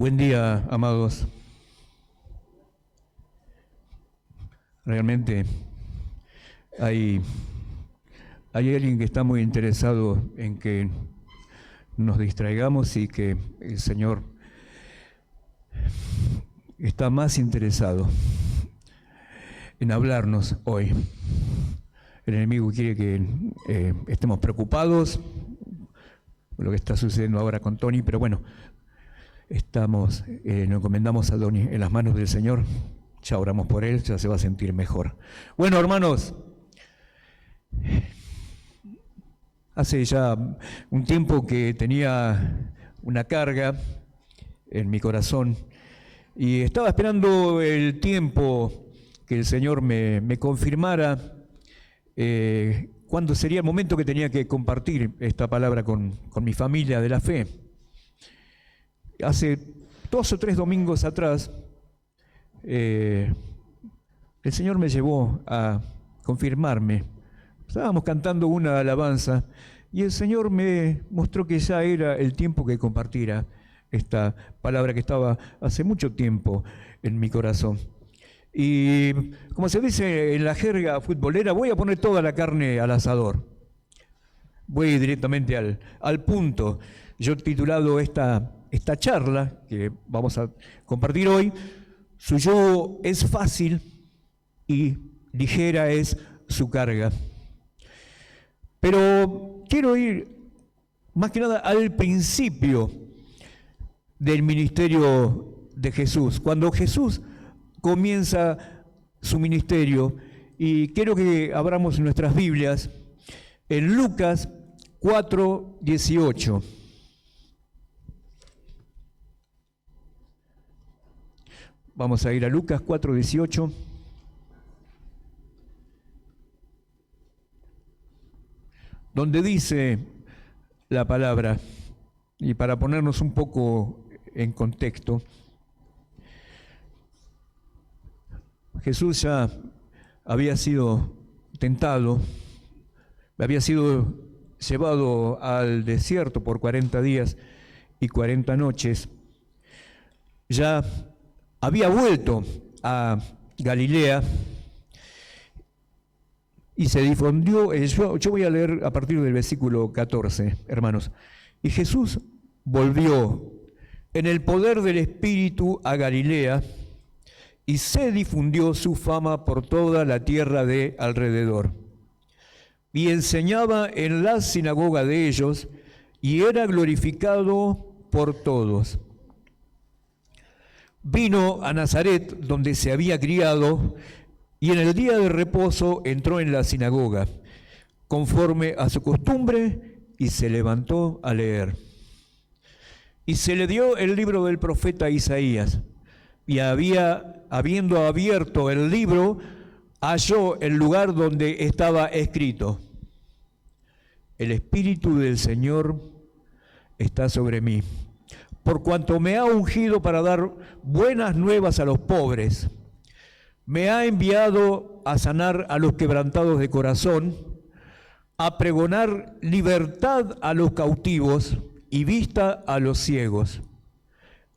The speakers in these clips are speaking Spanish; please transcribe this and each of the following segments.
Buen día, amados. Realmente hay alguien que está muy interesado en que nos distraigamos y que el Señor está más interesado en hablarnos hoy. El enemigo quiere que estemos preocupados por lo que está sucediendo ahora con Tony, pero bueno, nos encomendamos a Tony en las manos del Señor. Ya oramos por él, ya se va a sentir mejor. Bueno, hermanos, hace ya un tiempo que tenía una carga en mi corazón y estaba esperando el tiempo que el Señor me confirmara cuándo sería el momento que tenía que compartir esta palabra con mi familia de la fe. Hace 2 o 3 domingos atrás, el Señor me llevó a confirmarme. Estábamos cantando una alabanza y el Señor me mostró que ya era el tiempo que compartiera esta palabra que estaba hace mucho tiempo en mi corazón. Y como se dice en la jerga futbolera, voy a poner toda la carne al asador. Voy directamente al punto. Yo he titulado esta charla que vamos a compartir hoy: su yugo es fácil y ligera es su carga. Pero quiero ir más que nada al principio del ministerio de Jesús, cuando Jesús comienza su ministerio, y quiero que abramos nuestras Biblias en Lucas 4:18. Vamos a ir a Lucas 4:18. Donde dice la palabra, y para ponernos un poco en contexto, Jesús ya había sido tentado, había sido llevado al desierto por 40 días y 40 noches, ya había vuelto a Galilea y se difundió. Yo voy a leer a partir del versículo 14, hermanos. Y Jesús volvió en el poder del Espíritu a Galilea, y se difundió su fama por toda la tierra de alrededor. Y enseñaba en la sinagoga de ellos, y era glorificado por todos. Vino a Nazaret, donde se había criado, y en el día de reposo entró en la sinagoga, conforme a su costumbre, y se levantó a leer. Y se le dio el libro del profeta Isaías, y habiendo abierto el libro, halló el lugar donde estaba escrito: el Espíritu del Señor está sobre mí, por cuanto me ha ungido para dar buenas nuevas a los pobres. Me ha enviado a sanar a los quebrantados de corazón, a pregonar libertad a los cautivos y vista a los ciegos,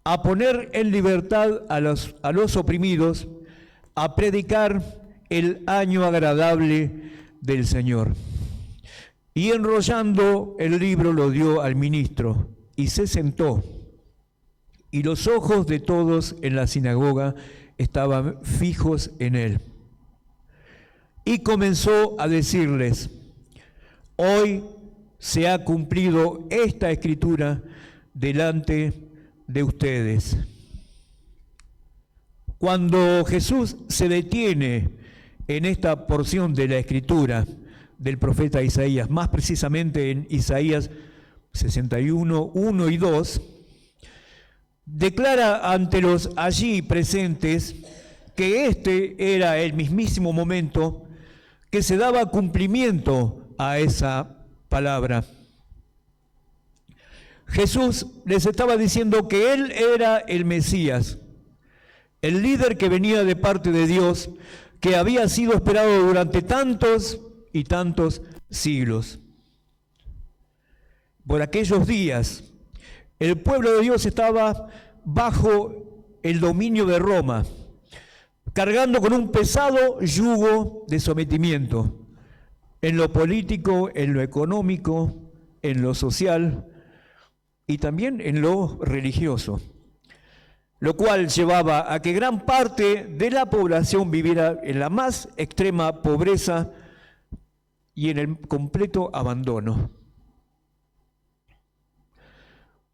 a poner en libertad a los oprimidos, a predicar el año agradable del Señor. Y enrollando el libro lo dio al ministro y se sentó. Y los ojos de todos en la sinagoga estaban fijos en él. Y comenzó a decirles: hoy se ha cumplido esta escritura delante de ustedes. Cuando Jesús se detiene en esta porción de la escritura del profeta Isaías, más precisamente en Isaías 61, 1 y 2, declara ante los allí presentes que este era el mismísimo momento que se daba cumplimiento a esa palabra. Jesús les estaba diciendo que Él era el Mesías, el líder que venía de parte de Dios, que había sido esperado durante tantos y tantos siglos. Por aquellos días, el pueblo de Dios estaba bajo el dominio de Roma, cargando con un pesado yugo de sometimiento en lo político, en lo económico, en lo social y también en lo religioso, lo cual llevaba a que gran parte de la población viviera en la más extrema pobreza y en el completo abandono.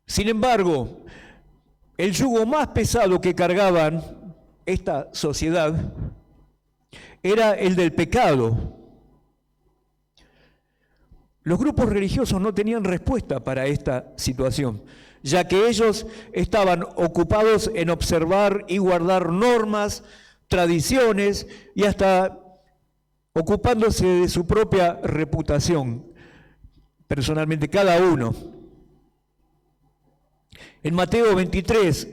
Sin embargo, el yugo más pesado que cargaban esta sociedad era el del pecado. Los grupos religiosos no tenían respuesta para esta situación, ya que ellos estaban ocupados en observar y guardar normas, tradiciones y hasta ocupándose de su propia reputación, personalmente cada uno. En Mateo 23,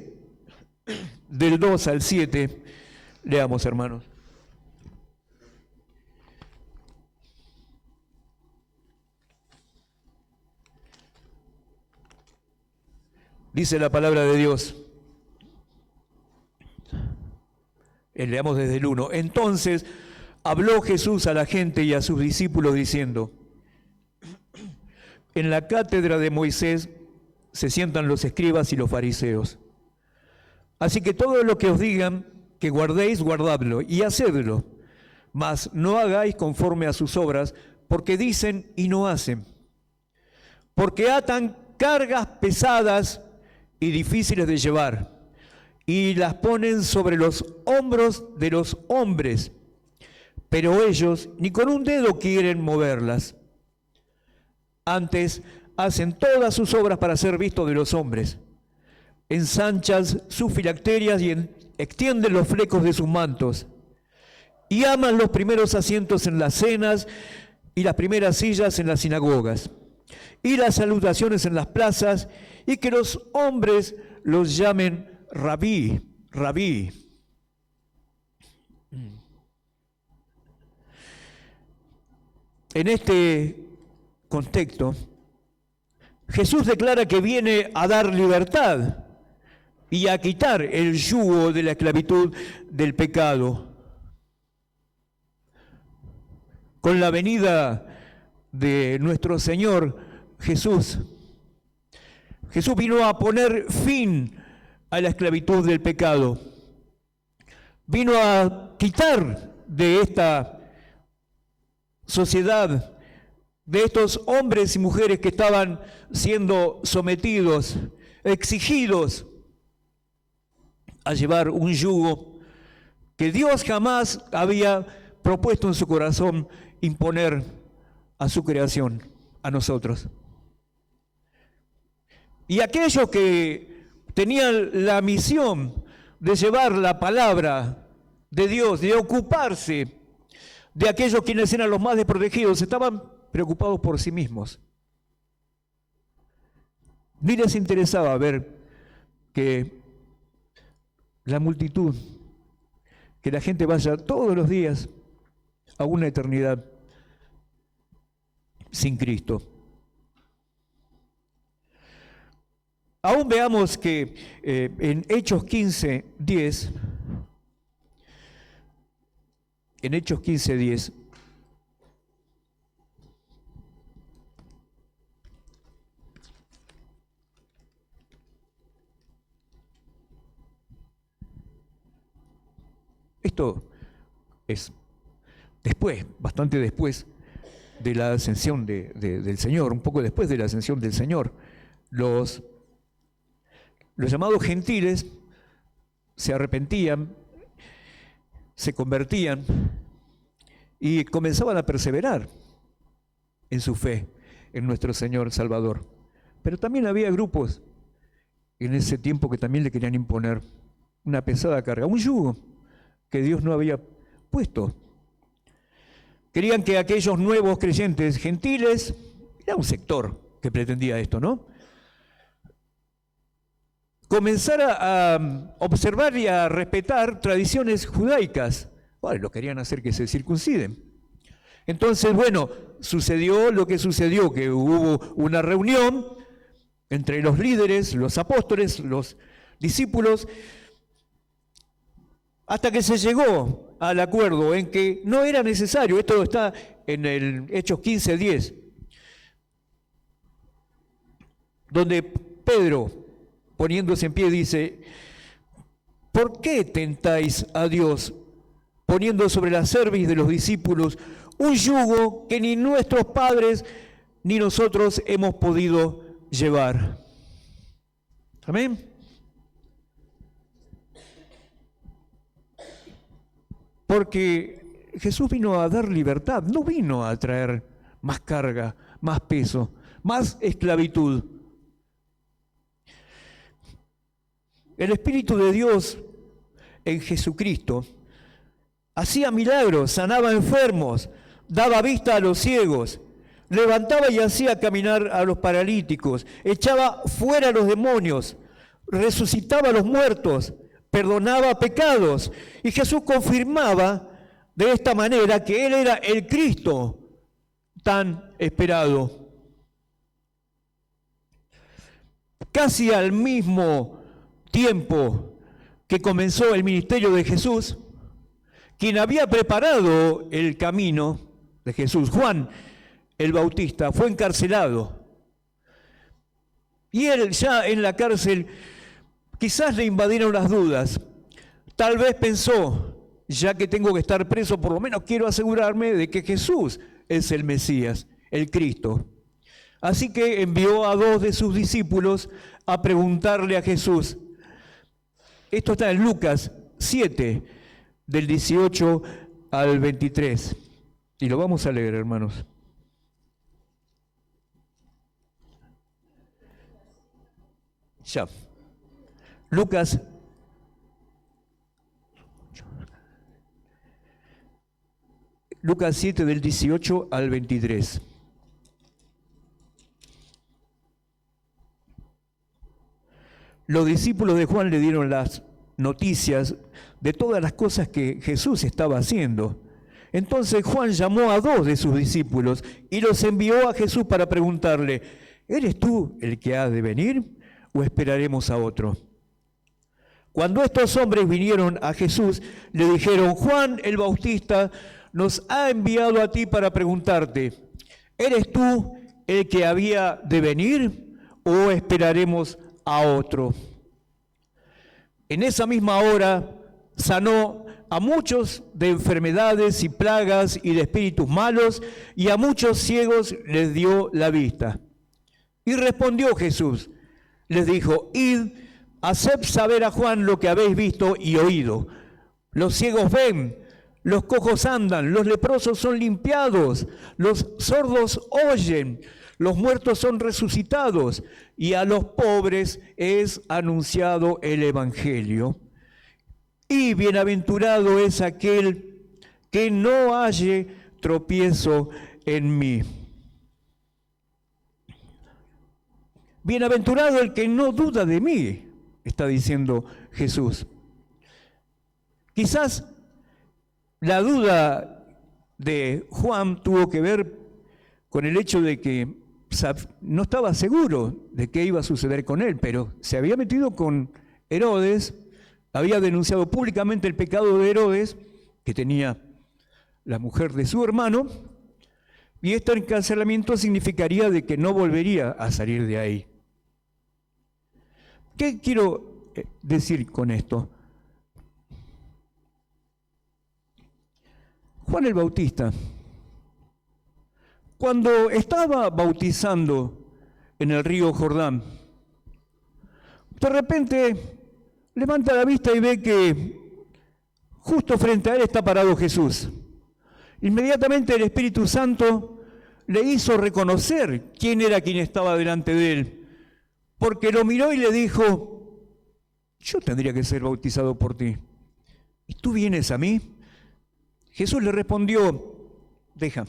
del 2 al 7, leamos, hermanos. Dice la palabra de Dios. Leamos desde el 1. Entonces habló Jesús a la gente y a sus discípulos diciendo: en la cátedra de Moisés se sientan los escribas y los fariseos. Así que todo lo que os digan que guardéis, guardadlo y hacedlo, mas no hagáis conforme a sus obras, porque dicen y no hacen. Porque atan cargas pesadas y difíciles de llevar, y las ponen sobre los hombros de los hombres, pero ellos ni con un dedo quieren moverlas. Antes hacen todas sus obras para ser vistos de los hombres. Ensanchan sus filacterias y extienden los flecos de sus mantos. Y aman los primeros asientos en las cenas y las primeras sillas en las sinagogas. Y las salutaciones en las plazas, y que los hombres los llamen rabí, rabí. En este contexto, Jesús declara que viene a dar libertad y a quitar el yugo de la esclavitud del pecado. Con la venida de nuestro Señor Jesús, Jesús vino a poner fin a la esclavitud del pecado. Vino a quitar de esta sociedad, de estos hombres y mujeres que estaban siendo sometidos, exigidos a llevar un yugo que Dios jamás había propuesto en su corazón imponer a su creación, a nosotros. Y aquellos que tenían la misión de llevar la palabra de Dios, de ocuparse de aquellos quienes eran los más desprotegidos, estaban preocupados por sí mismos. Ni les interesaba ver que la multitud, que la gente vaya todos los días a una eternidad sin Cristo. Aún veamos que en Hechos 15:10, esto es después, bastante después de la ascensión del Señor, un poco después de la ascensión del Señor, los llamados gentiles se arrepentían, se convertían y comenzaban a perseverar en su fe en nuestro Señor Salvador. Pero también había grupos en ese tiempo que también le querían imponer una pesada carga, un yugo que Dios no había puesto. Querían que aquellos nuevos creyentes gentiles, era un sector que pretendía esto, ¿no?, comenzara a observar y a respetar tradiciones judaicas. Bueno, lo querían hacer que se circunciden. Entonces, bueno, sucedió lo que sucedió, que hubo una reunión entre los líderes, los apóstoles, los discípulos, hasta que se llegó al acuerdo en que no era necesario. Esto está en el Hechos 15:10, donde Pedro, poniéndose en pie, dice: ¿por qué tentáis a Dios poniendo sobre la cerviz de los discípulos un yugo que ni nuestros padres ni nosotros hemos podido llevar? Amén. Porque Jesús vino a dar libertad, no vino a traer más carga, más peso, más esclavitud. El Espíritu de Dios en Jesucristo hacía milagros, sanaba enfermos, daba vista a los ciegos, levantaba y hacía caminar a los paralíticos, echaba fuera a los demonios, resucitaba a los muertos, perdonaba pecados. Y Jesús confirmaba de esta manera que Él era el Cristo tan esperado. Casi al mismo tiempo que comenzó el ministerio de Jesús, quien había preparado el camino de Jesús, Juan el Bautista, fue encarcelado. Y él ya en la cárcel quizás le invadieron las dudas. Tal vez pensó: ya que tengo que estar preso, por lo menos quiero asegurarme de que Jesús es el Mesías, el Cristo. Así que envió a 2 de sus discípulos a preguntarle a Jesús. Esto está en Lucas 7, del 18 al 23. Y lo vamos a leer, hermanos. Ya. Lucas 7, del 18 al 23. Los discípulos de Juan le dieron las noticias de todas las cosas que Jesús estaba haciendo. Entonces Juan llamó a 2 de sus discípulos y los envió a Jesús para preguntarle: ¿eres tú el que ha de venir o esperaremos a otro? Cuando estos hombres vinieron a Jesús, le dijeron: Juan el Bautista nos ha enviado a ti para preguntarte: ¿eres tú el que había de venir o esperaremos a otro? En esa misma hora sanó a muchos de enfermedades y plagas y de espíritus malos, y a muchos ciegos les dio la vista. Y respondió Jesús, les dijo: id, haced saber a Juan lo que habéis visto y oído. Los ciegos ven, los cojos andan, los leprosos son limpiados, los sordos oyen, los muertos son resucitados, y a los pobres es anunciado el Evangelio. Y bienaventurado es aquel que no halle tropiezo en mí. Bienaventurado el que no duda de mí, está diciendo Jesús. Quizás la duda de Juan tuvo que ver con el hecho de que no estaba seguro de qué iba a suceder con él, pero se había metido con Herodes, había denunciado públicamente el pecado de Herodes, que tenía la mujer de su hermano, y este encarcelamiento significaría de que no volvería a salir de ahí. ¿Qué quiero decir con esto? Juan el Bautista, cuando estaba bautizando en el río Jordán, de repente levanta la vista y ve que justo frente a él está parado Jesús. Inmediatamente el Espíritu Santo le hizo reconocer quién era quien estaba delante de él, porque lo miró y le dijo: yo tendría que ser bautizado por ti, ¿y tú vienes a mí? Jesús le respondió: deja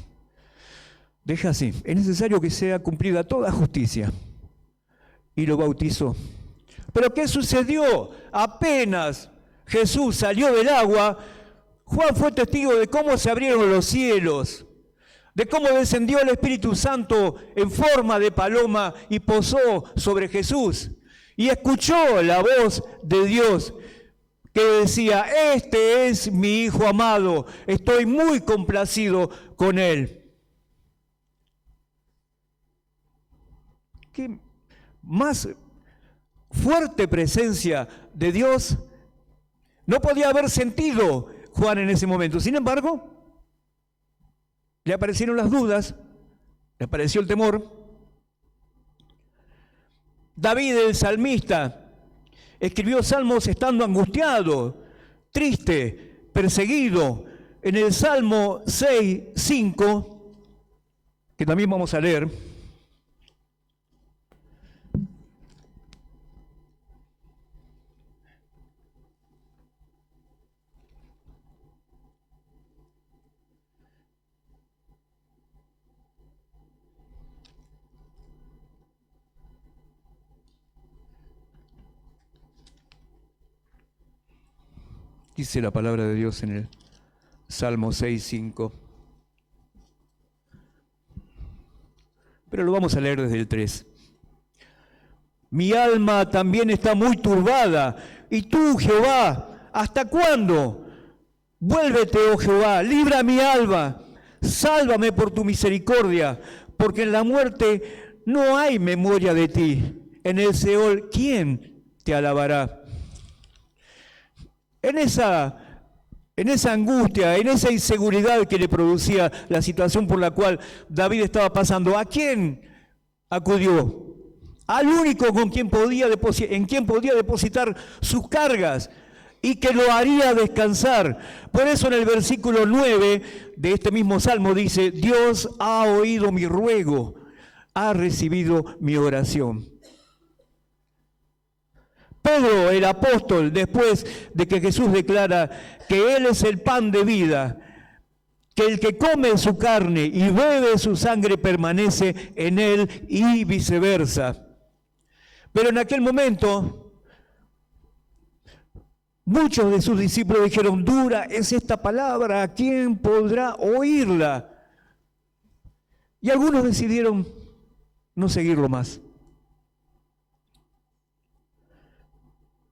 así, es necesario que sea cumplida toda justicia. Y lo bautizó. Pero ¿qué sucedió? Apenas Jesús salió del agua, Juan fue testigo de cómo se abrieron los cielos, de cómo descendió el Espíritu Santo en forma de paloma y posó sobre Jesús. y escuchó la voz de Dios que decía: este es mi Hijo amado, estoy muy complacido con él. ¿Qué más fuerte presencia de Dios no podía haber sentido Juan en ese momento? Sin embargo, le aparecieron las dudas, le apareció el temor. David, el salmista, escribió salmos estando angustiado, triste, perseguido. En el Salmo 6:5, que también vamos a leer, dice la palabra de Dios en el Salmo 6:5. Pero lo vamos a leer desde el 3. Mi alma también está muy turbada, y tú, Jehová, ¿hasta cuándo? Vuélvete, oh Jehová, libra mi alma, sálvame por tu misericordia, porque en la muerte no hay memoria de ti. En el Seol, ¿quién te alabará? En esa angustia, en esa inseguridad que le producía la situación por la cual David estaba pasando, ¿a quién acudió? Al único en quien podía depositar sus cargas y que lo haría descansar. Por eso en el versículo 9 de este mismo salmo dice: Dios ha oído mi ruego, ha recibido mi oración. Pedro, el apóstol, después de que Jesús declara que Él es el pan de vida, que el que come su carne y bebe su sangre permanece en Él y viceversa. Pero en aquel momento, muchos de sus discípulos dijeron: dura es esta palabra, ¿a quién podrá oírla? Y algunos decidieron no seguirlo más.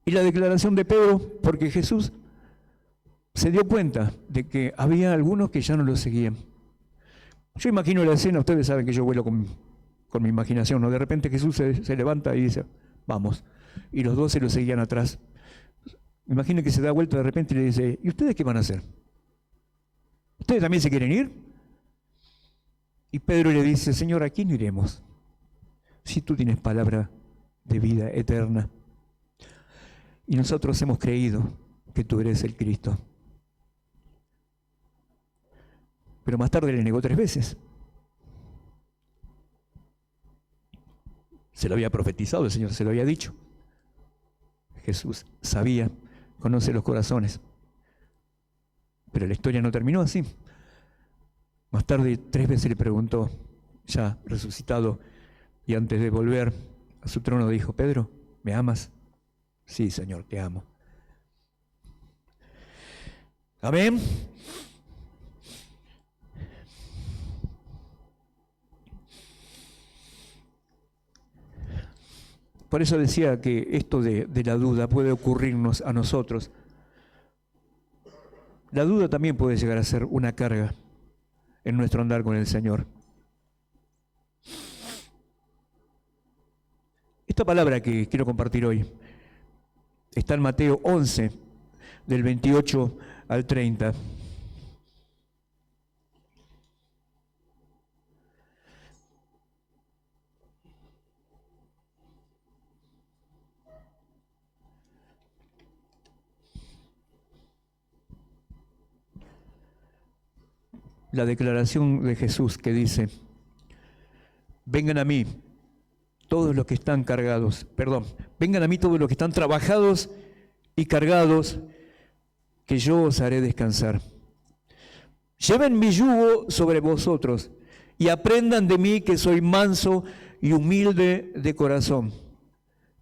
Y la declaración de Pedro, porque Jesús se dio cuenta de que había algunos que ya no lo seguían. Yo imagino la escena, ustedes saben que yo vuelo con mi imaginación, ¿no? De repente Jesús se levanta y dice: vamos. Y los 12 lo seguían atrás. Imaginen que se da vuelta de repente y le dice: ¿y ustedes qué van a hacer? ¿Ustedes también se quieren ir? Y Pedro le dice: Señor, ¿a quién iremos? Si tú tienes palabra de vida eterna. Y nosotros hemos creído que tú eres el Cristo. Pero más tarde le negó 3 veces. Se lo había profetizado, el Señor se lo había dicho. Jesús sabía, conoce los corazones. Pero la historia no terminó así. Más tarde 3 veces le preguntó, ya resucitado, y antes de volver a su trono dijo: Pedro, ¿me amas? Sí, Señor, te amo. Amén. Por eso decía que esto de la duda puede ocurrirnos a nosotros. La duda también puede llegar a ser una carga en nuestro andar con el Señor. Esta palabra que quiero compartir hoy está en Mateo 11, del 28 al 30. La declaración de Jesús que dice: vengan a mí todos los que están vengan a mí todos los que están trabajados y cargados, que yo os haré descansar. Lleven mi yugo sobre vosotros y aprendan de mí, que soy manso y humilde de corazón,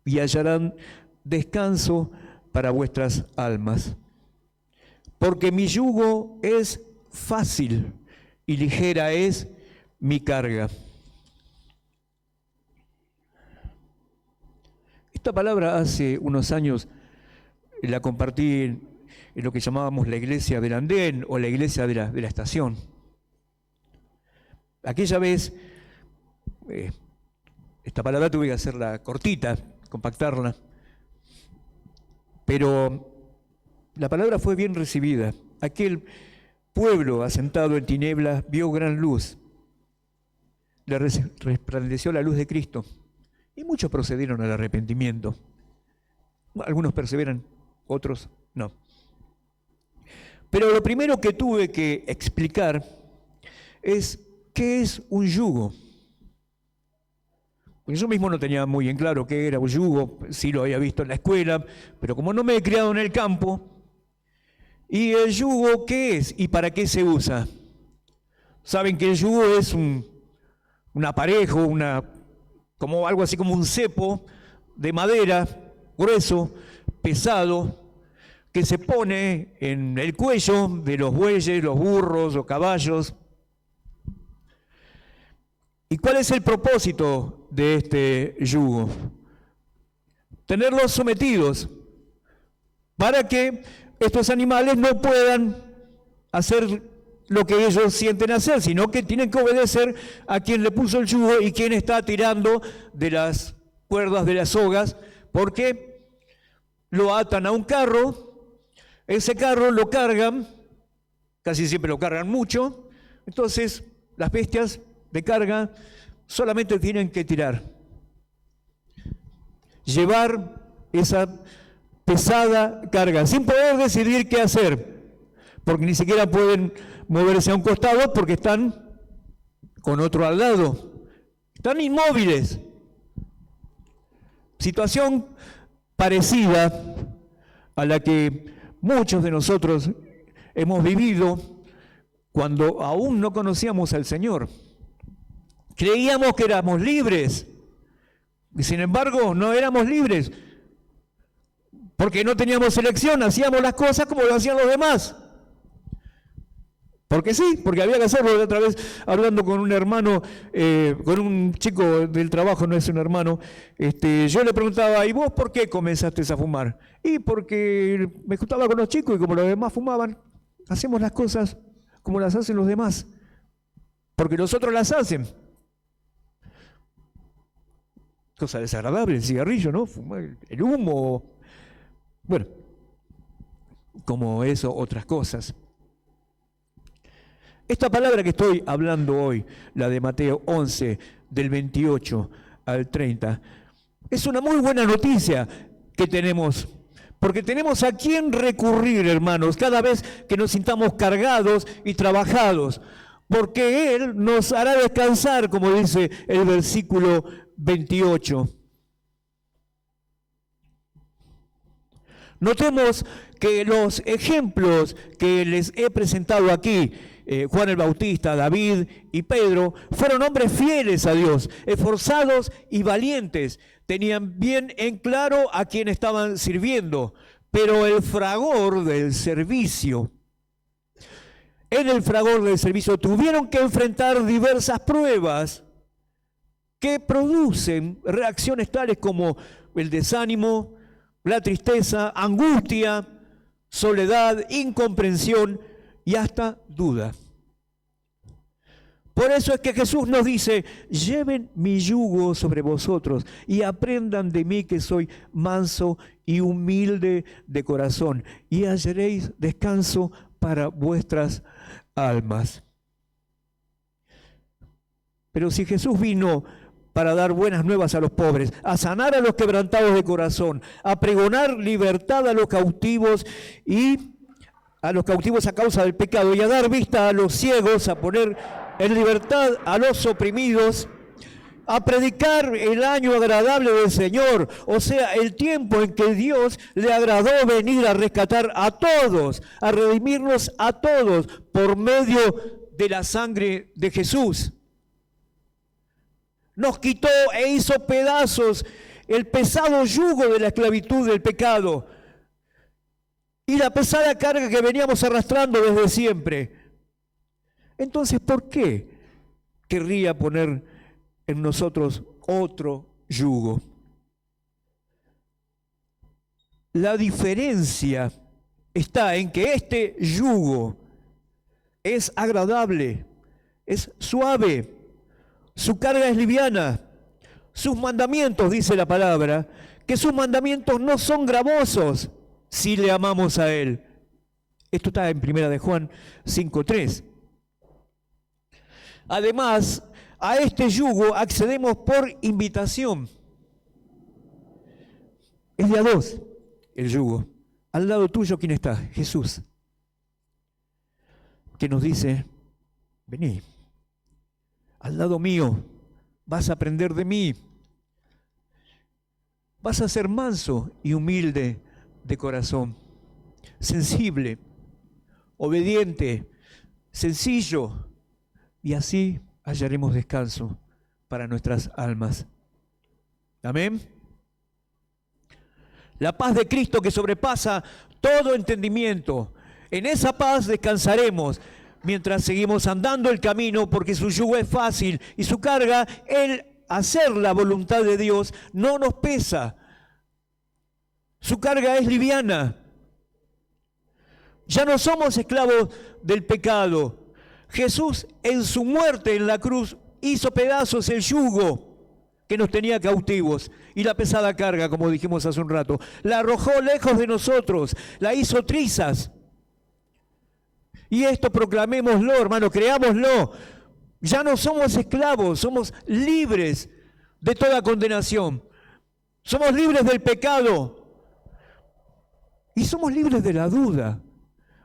y hallarán descanso para vuestras almas. Porque mi yugo es fácil y ligera es mi carga. Esta palabra hace unos años la compartí en lo que llamábamos la iglesia del andén o la iglesia de la estación. Aquella vez, esta palabra tuve que hacerla cortita, compactarla, pero la palabra fue bien recibida. Aquel pueblo asentado en tinieblas vio gran luz, le resplandeció la luz de Cristo, y muchos procedieron al arrepentimiento. Algunos perseveran, otros no. Pero lo primero que tuve que explicar es qué es un yugo. Porque yo mismo no tenía muy en claro qué era un yugo, sí lo había visto en la escuela, pero como no me he criado en el campo, ¿y el yugo qué es y para qué se usa? Saben que el yugo es un aparejo, como algo así como un cepo de madera, grueso, pesado, que se pone en el cuello de los bueyes, los burros o caballos. ¿Y cuál es el propósito de este yugo? Tenerlos sometidos para que estos animales no puedan hacer lo que ellos sienten hacer, sino que tienen que obedecer a quien le puso el yugo y quien está tirando de las cuerdas de las sogas, porque lo atan a un carro, ese carro lo cargan, casi siempre lo cargan mucho, entonces las bestias de carga solamente tienen que tirar, llevar esa pesada carga, sin poder decidir qué hacer, porque ni siquiera pueden moverse a un costado porque están con otro al lado, están inmóviles. Situación parecida a la que muchos de nosotros hemos vivido cuando aún no conocíamos al Señor. Creíamos que éramos libres, y sin embargo no éramos libres, porque no teníamos elección, hacíamos las cosas como lo hacían los demás. Porque sí, porque había que hacerlo. Otra vez hablando con un hermano, con un chico del trabajo, no es un hermano, yo le preguntaba, ¿y vos por qué comenzaste a fumar? Y porque me juntaba con los chicos y como los demás fumaban, hacemos las cosas como las hacen los demás, porque los otros las hacen. Cosa desagradable, el cigarrillo, ¿no? Fumar, el humo, bueno, como eso, otras cosas. Esta palabra que estoy hablando hoy, la de Mateo 11, del 28 al 30, es una muy buena noticia que tenemos, porque tenemos a quién recurrir, hermanos, cada vez que nos sintamos cargados y trabajados, porque Él nos hará descansar, como dice el versículo 28. Notemos que los ejemplos que les he presentado aquí, Juan el Bautista, David y Pedro, fueron hombres fieles a Dios, esforzados y valientes, tenían bien en claro a quién estaban sirviendo, pero en el fragor del servicio tuvieron que enfrentar diversas pruebas que producen reacciones tales como el desánimo, la tristeza, angustia, soledad, incomprensión y hasta duda. Por eso es que Jesús nos dice, lleven mi yugo sobre vosotros y aprendan de mí que soy manso y humilde de corazón y hallaréis descanso para vuestras almas. Pero si Jesús vino para dar buenas nuevas a los pobres, a sanar a los quebrantados de corazón, a pregonar libertad a los cautivos a causa del pecado y a dar vista a los ciegos, a poner en libertad a los oprimidos, a predicar el año agradable del Señor, o sea, el tiempo en que Dios le agradó venir a rescatar a todos, a redimirnos a todos por medio de la sangre de Jesús. Nos quitó e hizo pedazos el pesado yugo de la esclavitud del pecado y la pesada carga que veníamos arrastrando desde siempre. Entonces, ¿por qué querría poner en nosotros otro yugo? La diferencia está en que este yugo es agradable, es suave, su carga es liviana, sus mandamientos, dice la palabra, que sus mandamientos no son gravosos si le amamos a Él. Esto está en 1 de Juan 5:3. Además, a este yugo accedemos por invitación. Es de a dos el yugo. Al lado tuyo, ¿quién está? Jesús. Que nos dice, vení, al lado mío, vas a aprender de mí. Vas a ser manso y humilde de corazón, sensible, obediente, sencillo, y así hallaremos descanso para nuestras almas. Amén. La paz de Cristo que sobrepasa todo entendimiento. En esa paz descansaremos mientras seguimos andando el camino, porque su yugo es fácil y su carga, el hacer la voluntad de Dios, no nos pesa. Su carga es liviana. Ya no somos esclavos del pecado. Jesús en su muerte en la cruz hizo pedazos el yugo que nos tenía cautivos y la pesada carga, como dijimos hace un rato. La arrojó lejos de nosotros, la hizo trizas. Y esto proclamémoslo, hermano, creámoslo. Ya no somos esclavos, somos libres de toda condenación. Somos libres del pecado. Y somos libres de la duda,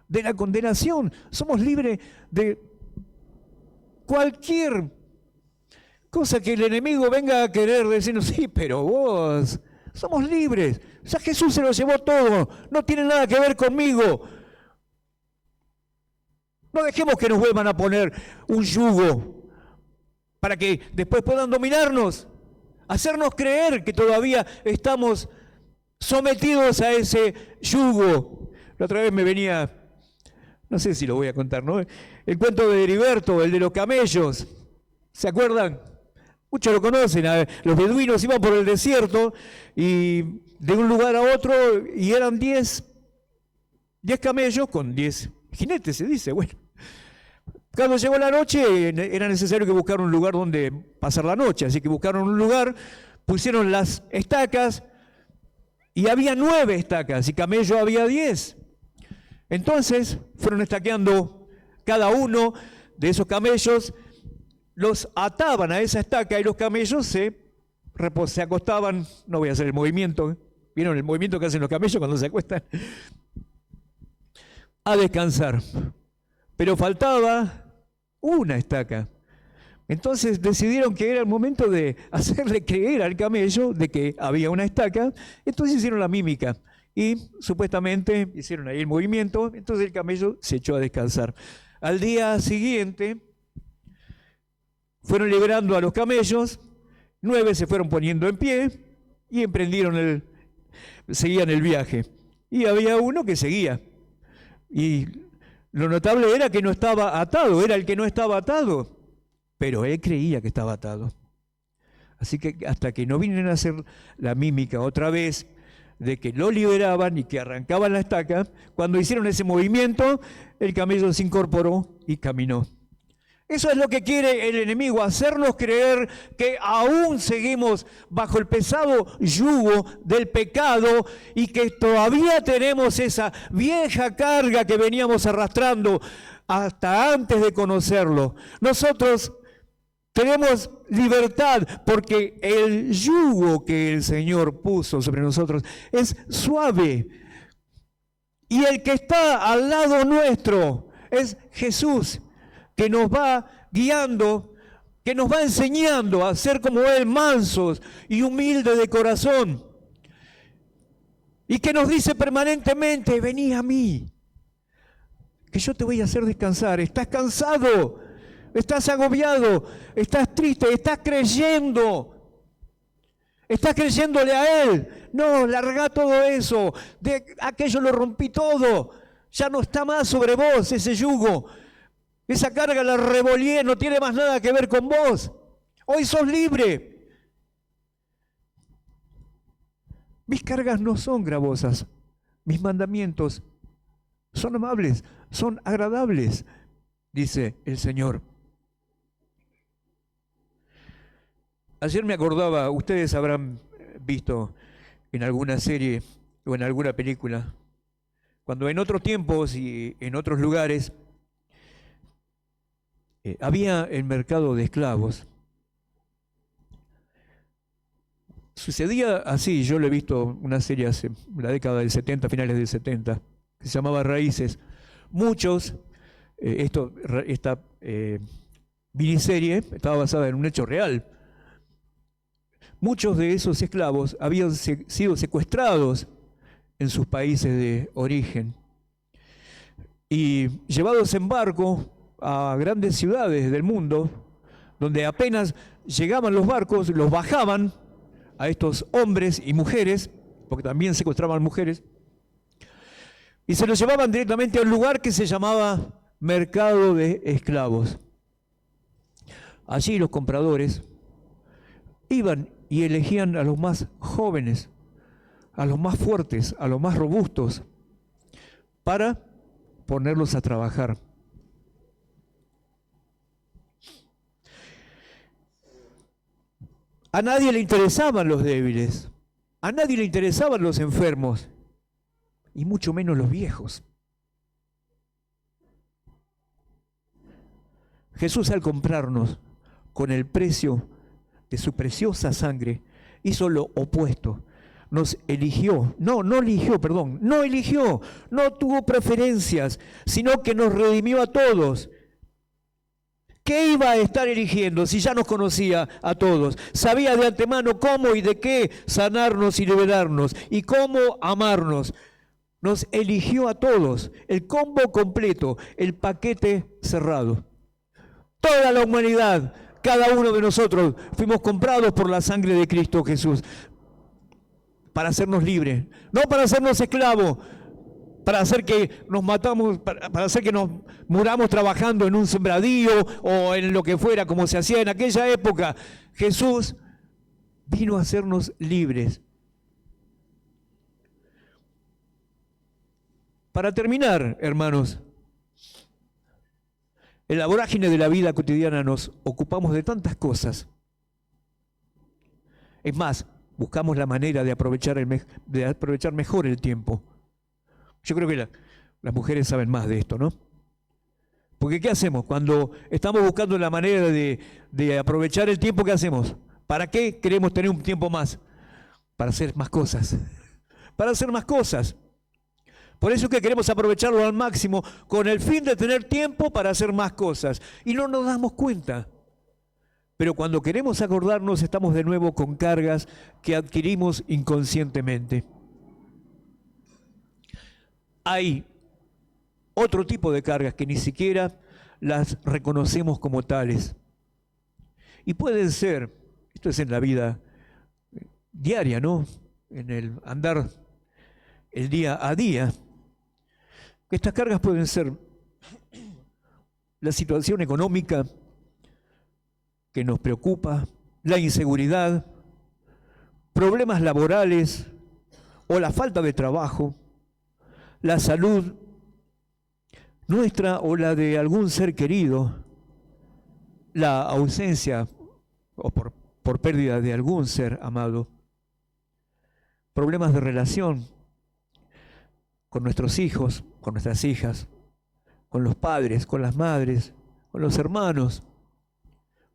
de la condenación. Somos libres de cualquier cosa que el enemigo venga a querer decirnos, sí, pero vos, somos libres. Ya Jesús se lo llevó todo, no tiene nada que ver conmigo. No dejemos que nos vuelvan a poner un yugo para que después puedan dominarnos, hacernos creer que todavía estamos sometidos a ese yugo. La otra vez me venía, no sé si lo voy a contar, ¿no? El cuento de Heriberto, el de los camellos. ¿Se acuerdan? Muchos lo conocen. Los beduinos iban por el desierto y de un lugar a otro y eran 10 camellos con 10 jinetes, se dice. Bueno, cuando llegó la noche era necesario que buscar un lugar donde pasar la noche, así que buscaron un lugar, pusieron las estacas y había 9 estacas y camello había 10. Entonces fueron estaqueando cada uno de esos camellos, los ataban a esa estaca y los camellos se acostaban, no voy a hacer el movimiento, ¿vieron el movimiento que hacen los camellos cuando se acuestan? A descansar. Pero faltaba una estaca. Entonces decidieron que era el momento de hacerle creer al camello de que había una estaca, entonces hicieron la mímica y supuestamente hicieron ahí el movimiento, entonces el camello se echó a descansar. Al día siguiente fueron liberando a los camellos, 9 se fueron poniendo en pie y seguían el viaje. Y había uno que seguía. Y lo notable era que no estaba atado, era el que no estaba atado, pero él creía que estaba atado. Así que hasta que no vinieron a hacer la mímica otra vez, de que lo liberaban y que arrancaban la estaca, cuando hicieron ese movimiento, el camello se incorporó y caminó. Eso es lo que quiere el enemigo, hacernos creer que aún seguimos bajo el pesado yugo del pecado y que todavía tenemos esa vieja carga que veníamos arrastrando hasta antes de conocerlo. Nosotros tenemos libertad porque el yugo que el Señor puso sobre nosotros es suave. Y el que está al lado nuestro es Jesús, que nos va guiando, que nos va enseñando a ser como Él, mansos y humildes de corazón. Y que nos dice permanentemente, vení a mí, que yo te voy a hacer descansar. ¿Estás cansado? ¿Estás agobiado? ¿Estás triste? ¿Estás creyendo? ¿Estás creyéndole a Él? No, larga todo eso. De aquello lo rompí todo. Ya no está más sobre vos ese yugo. Esa carga la revolé, no tiene más nada que ver con vos. Hoy sos libre. Mis cargas no son gravosas. mis mandamientos son amables, son agradables, dice el Señor. Ayer me acordaba, ustedes habrán visto en alguna serie o en alguna película, cuando en otros tiempos y en otros lugares había el mercado de esclavos. Sucedía así, yo lo he visto una serie hace la década del 70, finales del 70, que se llamaba Raíces. Muchos, esta miniserie estaba basada en un hecho real. Muchos de esos esclavos habían sido secuestrados en sus países de origen y llevados en barco a grandes ciudades del mundo, donde apenas llegaban los barcos, los bajaban a estos hombres y mujeres, porque también secuestraban mujeres, y se los llevaban directamente a un lugar que se llamaba mercado de esclavos. Allí los compradores iban y elegían a los más jóvenes, a los más fuertes, a los más robustos, para ponerlos a trabajar. A nadie le interesaban los débiles, a nadie le interesaban los enfermos, y mucho menos los viejos. Jesús, al comprarnos con el precio de su preciosa sangre, hizo lo opuesto. Nos eligió, no eligió, no tuvo preferencias, sino que nos redimió a todos. ¿Qué iba a estar eligiendo si ya nos conocía a todos? Sabía de antemano cómo y de qué sanarnos y liberarnos y cómo amarnos. Nos eligió a todos, el combo completo, el paquete cerrado. Toda la humanidad, cada uno de nosotros, fuimos comprados por la sangre de Cristo Jesús para hacernos libres, no para hacernos esclavos, para hacer que nos matamos, para hacer que nos muramos trabajando en un sembradío o en lo que fuera, como se hacía en aquella época. Jesús vino a hacernos libres. Para terminar, hermanos, en la vorágine de la vida cotidiana nos ocupamos de tantas cosas. Es más, buscamos la manera de aprovechar mejor el tiempo. Yo creo que las mujeres saben más de esto, ¿no? Porque ¿qué hacemos? Cuando estamos buscando la manera de aprovechar el tiempo, ¿qué hacemos? ¿Para qué queremos tener un tiempo más? Para hacer más cosas. Para hacer más cosas. Por eso es que queremos aprovecharlo al máximo con el fin de tener tiempo para hacer más cosas. Y no nos damos cuenta. Pero cuando queremos acordarnos, estamos de nuevo con cargas que adquirimos inconscientemente. Hay otro tipo de cargas que ni siquiera las reconocemos como tales. Y pueden ser, esto es en la vida diaria, ¿no? En el andar el día a día. Estas cargas pueden ser la situación económica que nos preocupa, la inseguridad, problemas laborales o la falta de trabajo, la salud nuestra o la de algún ser querido, la ausencia o por pérdida de algún ser amado, problemas de relación con nuestros hijos, con nuestras hijas, con los padres, con las madres, con los hermanos,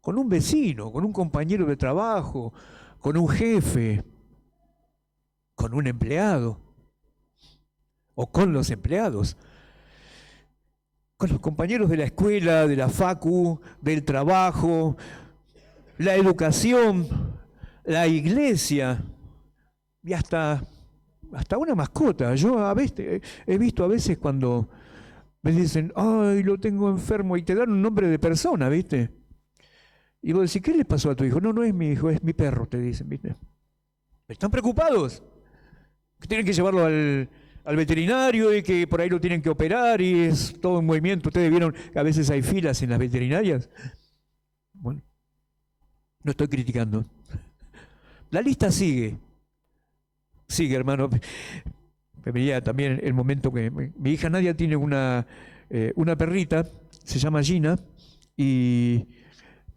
con un vecino, con un compañero de trabajo, con un jefe, con un empleado o con los empleados, con los compañeros de la escuela, de la facu, del trabajo, la educación, la iglesia y hasta una mascota. Yo a veces he visto cuando me dicen, ay, lo tengo enfermo, y te dan un nombre de persona, ¿viste? Y vos decís, ¿qué le pasó a tu hijo? No es mi hijo, es mi perro, te dicen, ¿viste? Están preocupados, que tienen que llevarlo al veterinario y que por ahí lo tienen que operar y es todo un movimiento. Ustedes vieron que a veces hay filas en las veterinarias. Bueno, no estoy criticando. La lista sigue, hermano. me venía también el momento que mi hija Nadia tiene una perrita, se llama Gina, y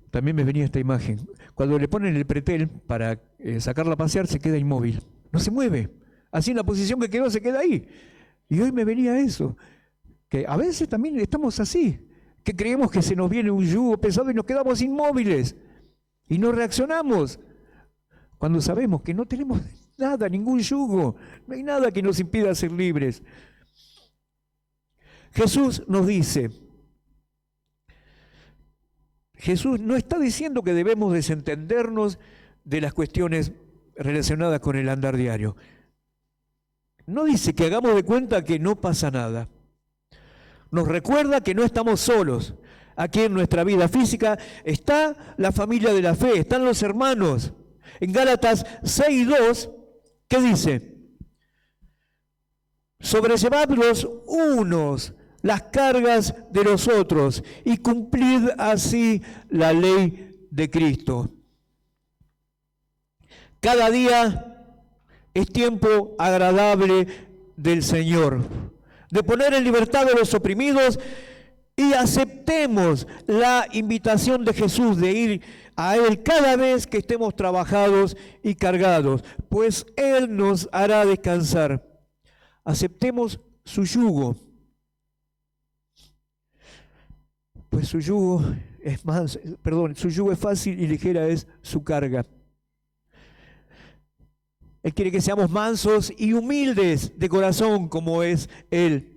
también me venía esta imagen. Cuando le ponen el pretel para sacarla a pasear, se queda inmóvil, no se mueve. Así en la posición que quedó, se queda ahí. Y hoy me venía eso, que a veces también estamos así, que creemos que se nos viene un yugo pesado y nos quedamos inmóviles y no reaccionamos, cuando sabemos que no tenemos nada, ningún yugo, no hay nada que nos impida ser libres. Jesús nos dice, Jesús no está diciendo que debemos desentendernos de las cuestiones relacionadas con el andar diario. No dice que hagamos de cuenta que no pasa nada. Nos recuerda que no estamos solos. Aquí en nuestra vida física está la familia de la fe, están los hermanos. En Gálatas 6:2, ¿qué dice? Sobrellevad los unos las cargas de los otros y cumplid así la ley de Cristo. Cada día es tiempo agradable del Señor, de poner en libertad a los oprimidos, y aceptemos la invitación de Jesús de ir a Él cada vez que estemos trabajados y cargados, pues Él nos hará descansar. Aceptemos su yugo, pues su yugo es fácil y ligera es su carga. Él quiere que seamos mansos y humildes de corazón como es Él.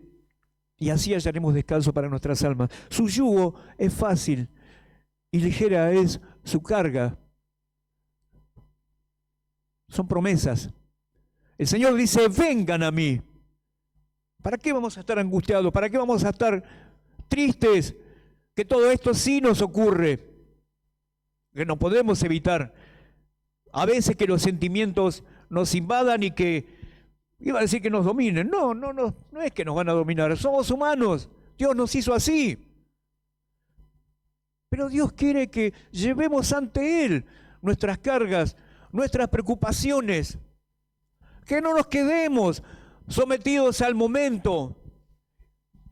Y así hallaremos descanso para nuestras almas. Su yugo es fácil y ligera es su carga. Son promesas. El Señor dice, vengan a mí. ¿Para qué vamos a estar angustiados? ¿Para qué vamos a estar tristes? Que todo esto sí nos ocurre. Que no podemos evitar. A veces que los sentimientos nos invadan y que, iba a decir que nos dominen. No es que nos van a dominar. Somos humanos. Dios nos hizo así. Pero Dios quiere que llevemos ante Él nuestras cargas, nuestras preocupaciones. Que no nos quedemos sometidos al momento,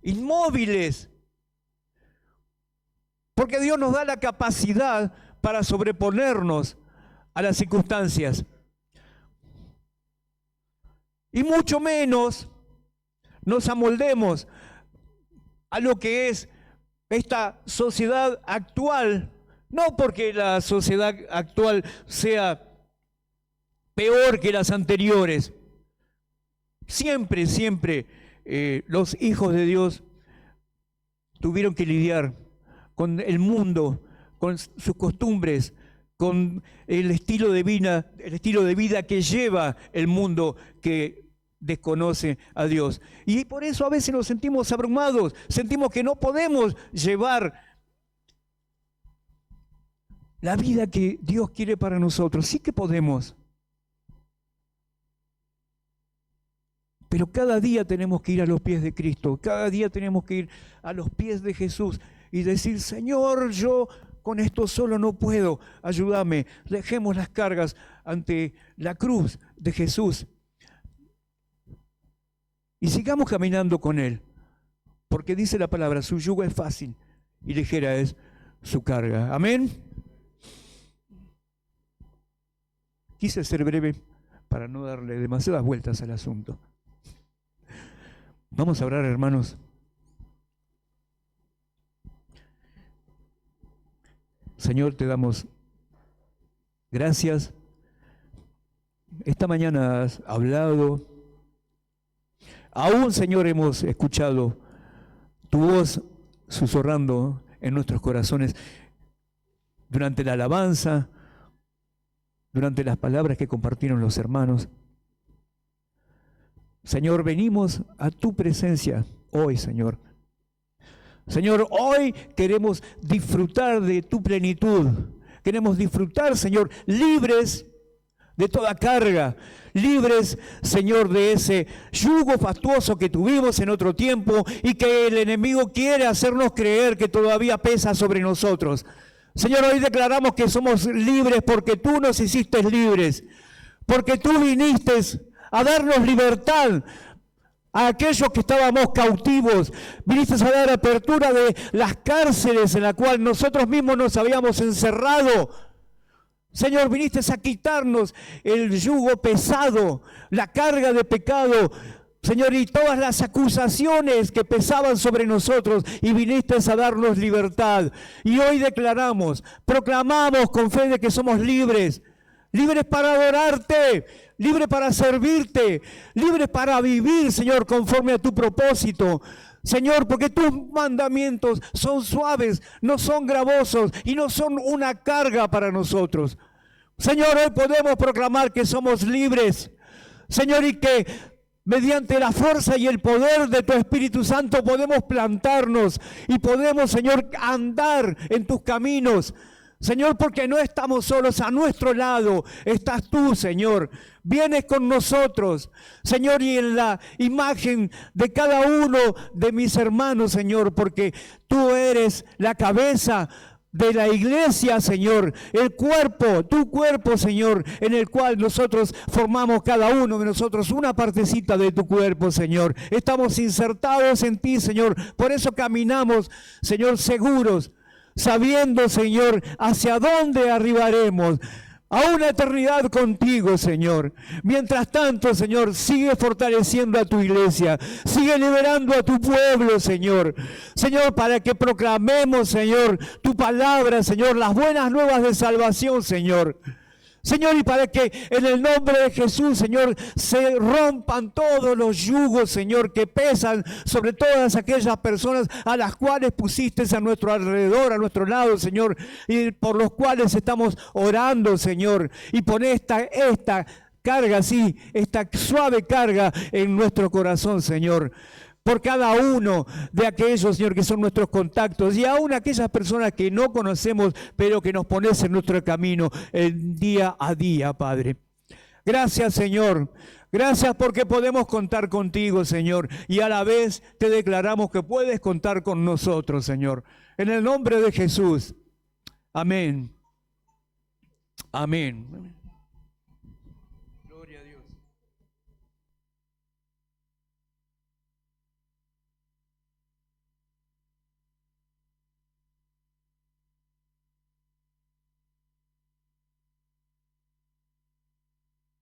inmóviles. Porque Dios nos da la capacidad para sobreponernos a las circunstancias. Y mucho menos nos amoldemos a lo que es esta sociedad actual, no porque la sociedad actual sea peor que las anteriores. Siempre los hijos de Dios tuvieron que lidiar con el mundo, con sus costumbres, con el estilo de vida que lleva el mundo que desconoce a Dios. Y por eso a veces nos sentimos abrumados, sentimos que no podemos llevar la vida que Dios quiere para nosotros. Sí que podemos. Pero cada día tenemos que ir a los pies de Cristo, cada día tenemos que ir a los pies de Jesús y decir, Señor, yo con esto solo no puedo, ayúdame. Dejemos las cargas ante la cruz de Jesús y sigamos caminando con Él, porque dice la palabra, su yugo es fácil y ligera es su carga. Amén. Quise ser breve para no darle demasiadas vueltas al asunto. Vamos a orar, hermanos. Señor, te damos gracias. Esta mañana has hablado. Aún, Señor, hemos escuchado tu voz susurrando en nuestros corazones durante la alabanza, durante las palabras que compartieron los hermanos. Señor, venimos a tu presencia hoy, Señor. Señor, hoy queremos disfrutar de tu plenitud. Queremos disfrutar, Señor, libres de toda carga, libres, Señor, de ese yugo fastuoso que tuvimos en otro tiempo y que el enemigo quiere hacernos creer que todavía pesa sobre nosotros. Señor, hoy declaramos que somos libres porque tú nos hiciste libres, porque tú viniste a darnos libertad, A aquellos que estábamos cautivos, viniste a dar apertura de las cárceles en las cuales nosotros mismos nos habíamos encerrado. Señor, viniste a quitarnos el yugo pesado, la carga de pecado, Señor, y todas las acusaciones que pesaban sobre nosotros, y viniste a darnos libertad. Y hoy declaramos, proclamamos con fe de que somos libres, libres para adorarte, libres para servirte, libres para vivir, Señor, conforme a tu propósito. Señor, porque tus mandamientos son suaves, no son gravosos y no son una carga para nosotros. Señor, hoy podemos proclamar que somos libres, Señor, y que mediante la fuerza y el poder de tu Espíritu Santo podemos plantarnos y podemos, Señor, andar en tus caminos. Señor, porque no estamos solos, a nuestro lado estás tú, Señor. Vienes con nosotros, Señor, y en la imagen de cada uno de mis hermanos, Señor, porque tú eres la cabeza de la iglesia, Señor, el cuerpo, tu cuerpo, Señor, en el cual nosotros formamos cada uno de nosotros una partecita de tu cuerpo, Señor. Estamos insertados en ti, Señor, por eso caminamos, Señor, seguros, sabiendo, Señor, hacia dónde arribaremos, a una eternidad contigo, Señor. Mientras tanto, Señor, sigue fortaleciendo a tu iglesia, sigue liberando a tu pueblo, Señor. Señor, para que proclamemos, Señor, tu palabra, Señor, las buenas nuevas de salvación, Señor. Señor, y para que en el nombre de Jesús, Señor, se rompan todos los yugos, Señor, que pesan sobre todas aquellas personas a las cuales pusiste a nuestro alrededor, a nuestro lado, Señor, y por los cuales estamos orando, Señor. Y pon esta carga, sí, esta suave carga en nuestro corazón, Señor. Por cada uno de aquellos, Señor, que son nuestros contactos, y aún aquellas personas que no conocemos, pero que nos pones en nuestro camino día a día, Padre. Gracias, Señor. Gracias porque podemos contar contigo, Señor, y a la vez te declaramos que puedes contar con nosotros, Señor. En el nombre de Jesús. Amén. Amén.